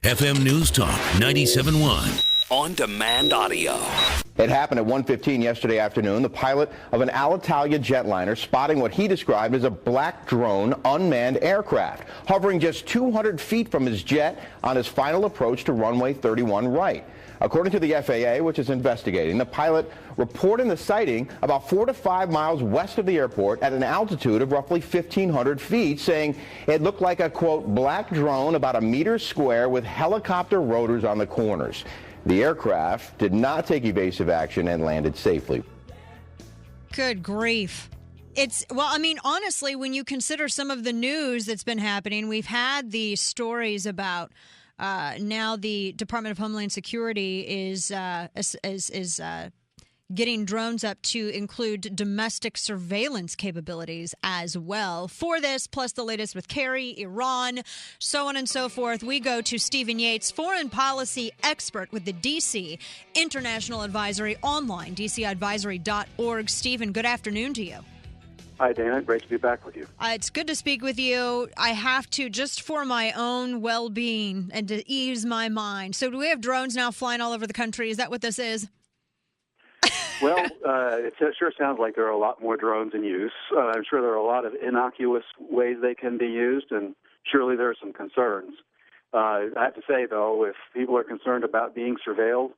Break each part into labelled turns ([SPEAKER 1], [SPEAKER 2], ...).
[SPEAKER 1] FM News Talk 97.1. On-demand audio.
[SPEAKER 2] It happened at 1:15 yesterday afternoon. The pilot of an Alitalia jetliner spotting what he described as a black drone unmanned aircraft, hovering just 200 feet from his jet on his final approach to runway 31 right. According to the FAA, which is investigating, the pilot reported the sighting about 4 to 5 miles west of the airport at an altitude of roughly 1,500 feet, saying it looked like a, quote, black drone about a meter square with helicopter rotors on the corners. The aircraft did not take evasive action and landed safely.
[SPEAKER 3] Good grief. Honestly, when you consider some of the news that's been happening, we've had the stories about now the Department of Homeland Security is getting drones up to include domestic surveillance capabilities as well. For this, plus the latest with Kerry, Iran, so on and so forth, we go to Stephen Yates, foreign policy expert with the D.C. International Advisory online, dcadvisory.org. Stephen, good afternoon to you.
[SPEAKER 4] Hi, Dana. Great to be back with you.
[SPEAKER 3] It's good to speak with you. I have to, just for my own well-being and to ease my mind. So do we have drones now flying all over the country? Is that what this is?
[SPEAKER 4] Well, it sure sounds like there are a lot more drones in use. I'm sure there are a lot of innocuous ways they can be used, and surely there are some concerns. I have to say, though, if people are concerned about being surveilled,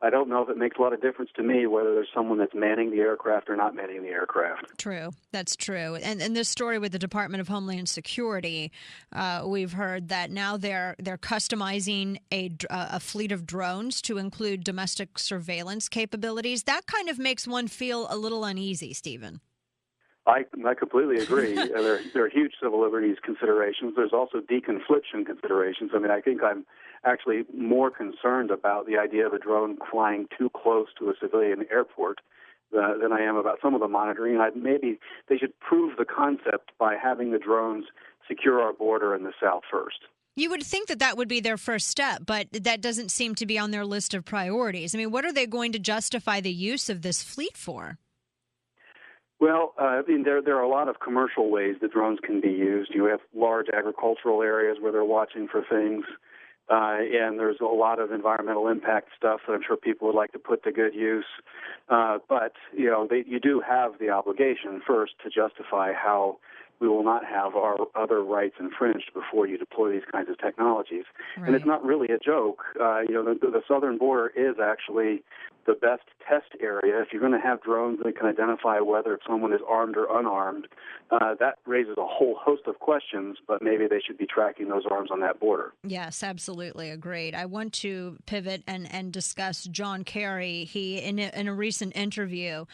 [SPEAKER 4] I don't know if it makes a lot of difference to me whether there's someone that's manning the aircraft or not manning the aircraft.
[SPEAKER 3] True. That's true. And this story with the Department of Homeland Security, we've heard that now they're customizing a fleet of drones to include domestic surveillance capabilities. That kind of makes one feel a little uneasy, Stephen.
[SPEAKER 4] I completely agree. There are huge civil liberties considerations. There's also deconfliction considerations. I think I'm actually more concerned about the idea of a drone flying too close to a civilian airport than I am about some of the monitoring. Maybe they should prove the concept by having the drones secure our border in the south first.
[SPEAKER 3] You would think that would be their first step, but that doesn't seem to be on their list of priorities. What are they going to justify the use of this fleet for?
[SPEAKER 4] Well, there are a lot of commercial ways that drones can be used. You have large agricultural areas where they're watching for things, and there's a lot of environmental impact stuff that I'm sure people would like to put to good use. But you do have the obligation first to justify how we will not have our other rights infringed before you deploy these kinds of technologies. Right. And it's not really a joke. The southern border is actually the best test area. If you're going to have drones that can identify whether someone is armed or unarmed, that raises a whole host of questions, but maybe they should be tracking those arms on that border.
[SPEAKER 3] Yes, absolutely. Agreed. I want to pivot and discuss John Kerry. He, in a recent interview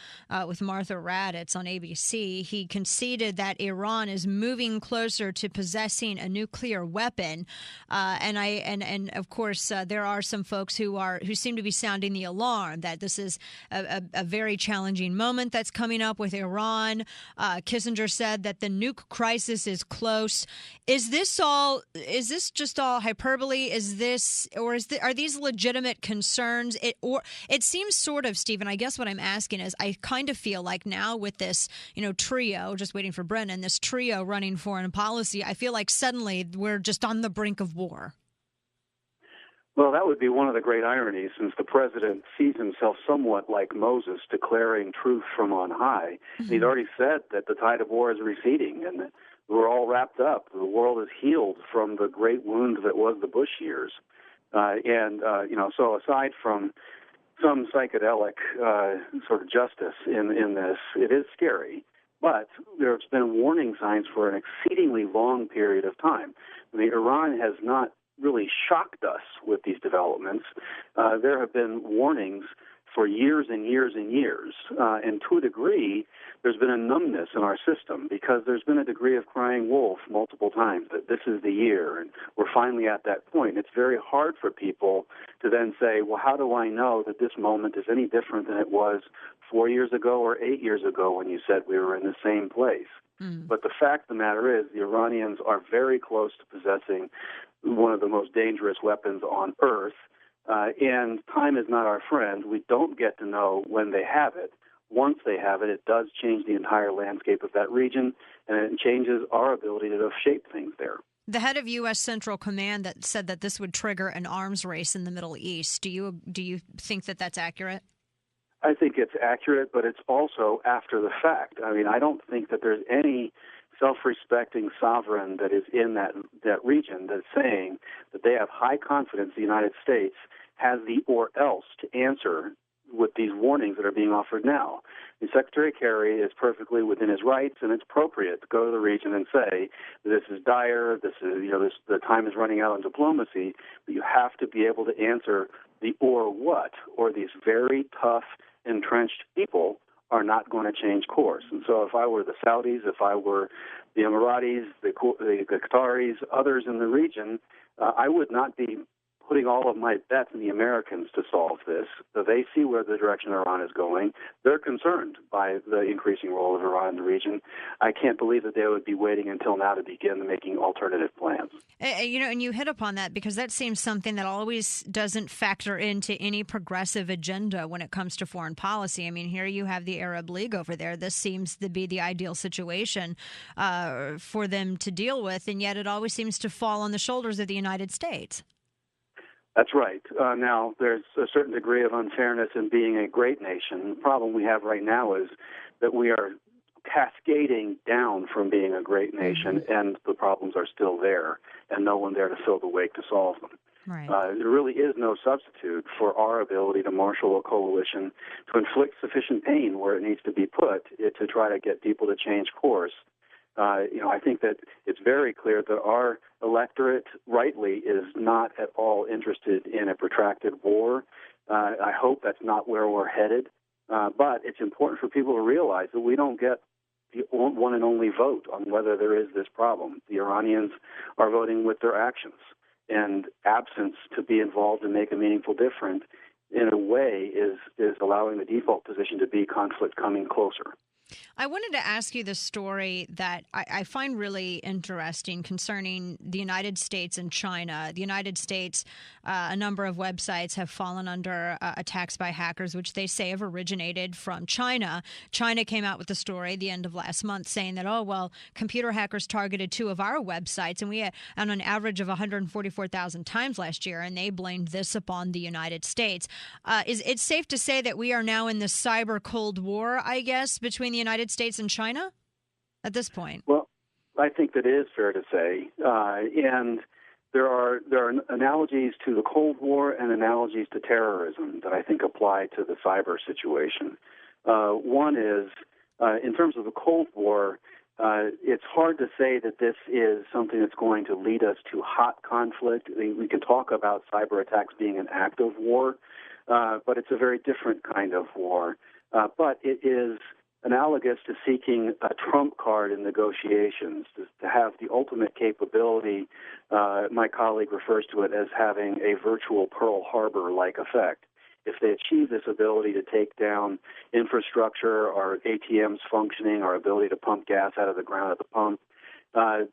[SPEAKER 3] with Martha Raddatz on ABC, he conceded that Iran is moving closer to possessing a nuclear weapon. And of course, there are some folks who seem to be sounding the alarm that this is a very challenging moment that's coming up with Iran. Kissinger said that the nuke crisis is close. Is this just all hyperbole? Are these legitimate concerns? It seems sort of, Stephen, I guess what I'm asking is I kind of feel like now with this, trio, just waiting for Brennan, this trio running foreign policy, I feel like suddenly we're just on the brink of war.
[SPEAKER 4] Well, that would be one of the great ironies, since the president sees himself somewhat like Moses declaring truth from on high. Mm-hmm. He's already said that the tide of war is receding and that we're all wrapped up. The world is healed from the great wound that was the Bush years. So aside from some psychedelic sort of justice in this, it is scary. But there's been warning signs for an exceedingly long period of time. Iran has not really shocked us with these developments. There have been warnings for years and years and years. And to a degree, there's been a numbness in our system because there's been a degree of crying wolf multiple times that this is the year and we're finally at that point. It's very hard for people to then say, well, how do I know that this moment is any different than it was 4 years ago or 8 years ago when you said we were in the same place? But the fact of the matter is the Iranians are very close to possessing one of the most dangerous weapons on Earth, and time is not our friend. We don't get to know when they have it. Once they have it, it does change the entire landscape of that region, and it changes our ability to shape things there.
[SPEAKER 3] The head of U.S. Central Command that said that this would trigger an arms race in the Middle East. Do you think that that's accurate?
[SPEAKER 4] I think it's accurate, but it's also after the fact. I mean, I don't think that there's any self-respecting sovereign that is in that region that's saying that they have high confidence the United States has the or else to answer with these warnings that are being offered now. And Secretary Kerry is perfectly within his rights, and it's appropriate to go to the region and say, this is dire, the time is running out on diplomacy, but you have to be able to answer the or what, or these very tough, entrenched people are not going to change course. And so if I were the Saudis, if I were the Emiratis, the Qataris, others in the region, I would not be putting all of my bets in the Americans to solve this. So they see where the direction Iran is going. They're concerned by the increasing role of Iran in the region. I can't believe that they would be waiting until now to begin making alternative plans.
[SPEAKER 3] And you hit upon that because that seems something that always doesn't factor into any progressive agenda when it comes to foreign policy. I mean, here you have the Arab League over there. This seems to be the ideal situation for them to deal with, and yet it always seems to fall on the shoulders of the United States.
[SPEAKER 4] That's right. Now, there's a certain degree of unfairness in being a great nation. The problem we have right now is that we are cascading down from being a great nation, and the problems are still there, and no one there to fill the wake to solve them.
[SPEAKER 3] Right.
[SPEAKER 4] There really is no substitute for our ability to marshal a coalition to inflict sufficient pain where it needs to be put to try to get people to change course. I think that it's very clear that our electorate, rightly, is not at all interested in a protracted war. I hope that's not where we're headed. But it's important for people to realize that we don't get the one and only vote on whether there is this problem. The Iranians are voting with their actions, and absence to be involved and make a meaningful difference, in a way, is allowing the default position to be conflict coming closer.
[SPEAKER 3] I wanted to ask you the story that I find really interesting concerning the United States and China. The United States, a number of websites have fallen under attacks by hackers, which they say have originated from China. China came out with the story the end of last month saying that, computer hackers targeted 2 of our websites, and we had on an average of 144,000 times last year, and they blamed this upon the United States. Is it safe to say that we are now in the cyber Cold War, I guess, between the United States and China at this point?
[SPEAKER 4] Well, I think that is fair to say, and there are analogies to the Cold War and analogies to terrorism that I think apply to the cyber situation. One is, in terms of the Cold War, it's hard to say that this is something that's going to lead us to hot conflict. We can talk about cyber attacks being an act of war, but it's a very different kind of war. But it is analogous to seeking a trump card in negotiations, to have the ultimate capability. My colleague refers to it as having a virtual Pearl Harbor-like effect. If they achieve this ability to take down infrastructure, our ATMs functioning, our ability to pump gas out of the ground at the pump,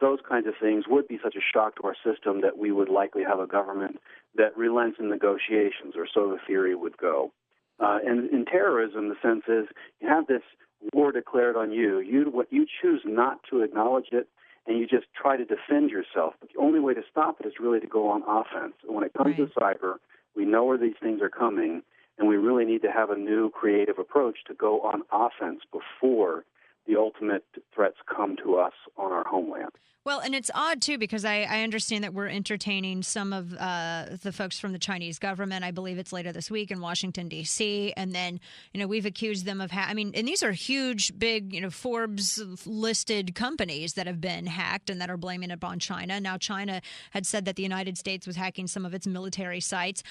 [SPEAKER 4] those kinds of things would be such a shock to our system that we would likely have a government that relents in negotiations, or so the theory would go. And in terrorism, the sense is you have this war declared on you. You choose not to acknowledge it, and you just try to defend yourself. But the only way to stop it is really to go on offense. And when it comes to cyber, we know where these things are coming, and we really need to have a new creative approach to go on offense before the ultimate threats come to us on our homeland.
[SPEAKER 3] Well, and it's odd, too, because I understand that we're entertaining some of the folks from the Chinese government. I believe it's later this week in Washington, D.C. And then, we've accused them of and these are huge, big, Forbes-listed companies that have been hacked and that are blaming it on China. Now, China had said that the United States was hacking some of its military sites.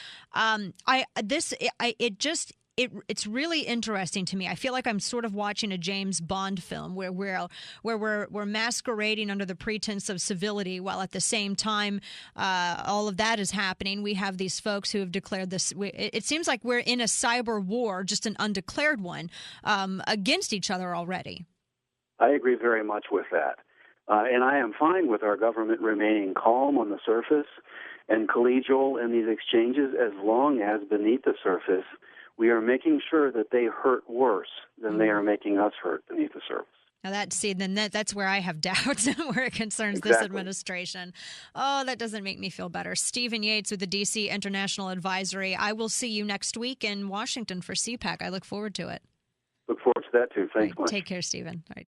[SPEAKER 3] It's really interesting to me. I feel like I'm sort of watching a James Bond film where we're masquerading under the pretense of civility, while at the same time all of that is happening. We have these folks who have declared this. It seems like we're in a cyber war, just an undeclared one, against each other already.
[SPEAKER 4] I agree very much with that. And I am fine with our government remaining calm on the surface and collegial in these exchanges, as long as beneath the surface we are making sure that they hurt worse than they are making us hurt beneath the surface.
[SPEAKER 3] Now that's where I have doubts where it concerns this
[SPEAKER 4] Exactly.
[SPEAKER 3] administration. Oh, that doesn't make me feel better. Stephen Yates with the D.C. International Advisory. I will see you next week in Washington for CPAC. I look forward to it.
[SPEAKER 4] Look forward to that, too. Thanks
[SPEAKER 3] Right.
[SPEAKER 4] much.
[SPEAKER 3] Take care, Stephen. All right.